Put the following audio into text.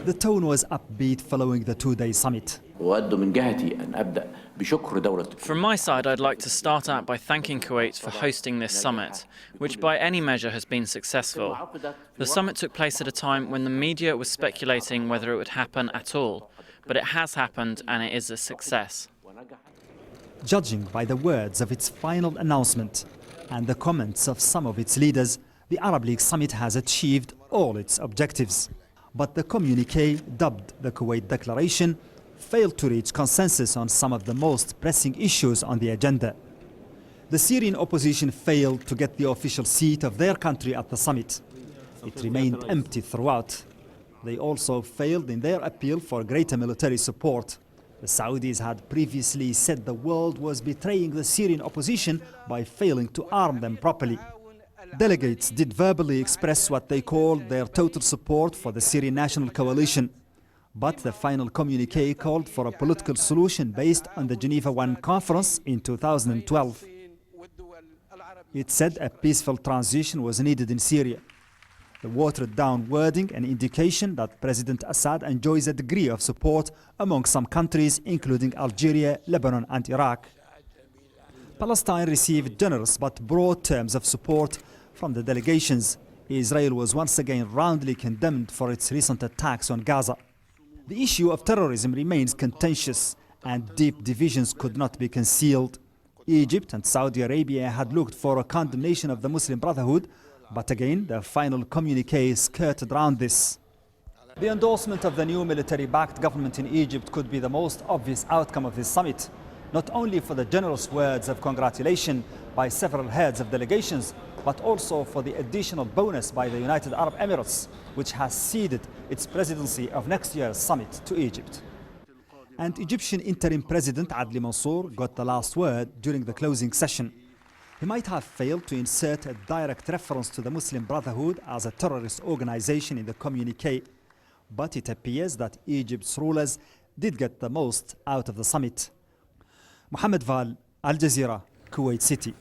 The tone was upbeat following the two-day summit. From my side, I'd like to start out by thanking Kuwait for hosting this summit, which by any measure has been successful. The summit took place at a time when the media was speculating whether it would happen at all, but it has happened and it is a success. Judging by the words of its final announcement and the comments of some of its leaders, the Arab League summit has achieved all its objectives. But the communique, dubbed the Kuwait Declaration, failed to reach consensus on some of the most pressing issues on the agenda. The Syrian opposition failed to get the official seat of their country at the summit. It remained empty throughout. They also failed in their appeal for greater military support. The Saudis had previously said the world was betraying the Syrian opposition by failing to arm them properly. Delegates did verbally express what they called their total support for the Syrian National Coalition. But the final communique called for a political solution based on the Geneva I conference in 2012. It said a peaceful transition was needed in Syria. The watered-down wording an indication that President Assad enjoys a degree of support among some countries, including Algeria, Lebanon and Iraq. Palestine received generous but broad terms of support from the delegations. Israel was once again roundly condemned for its recent attacks on Gaza. The issue of terrorism remains contentious and deep divisions could not be concealed. Egypt and Saudi Arabia had looked for a condemnation of the Muslim Brotherhood, but again the final communique skirted around this. The endorsement of the new military-backed government in Egypt could be the most obvious outcome of this summit, not only for the generous words of congratulation by several heads of delegations, but also for the additional bonus by the United Arab Emirates, which has ceded its presidency of next year's summit to Egypt. And Egyptian interim President Adli Mansour got the last word during the closing session. He might have failed to insert a direct reference to the Muslim Brotherhood as a terrorist organization in the communique, but it appears that Egypt's rulers did get the most out of the summit. Mohamed Vall, Al Jazeera, Kuwait City.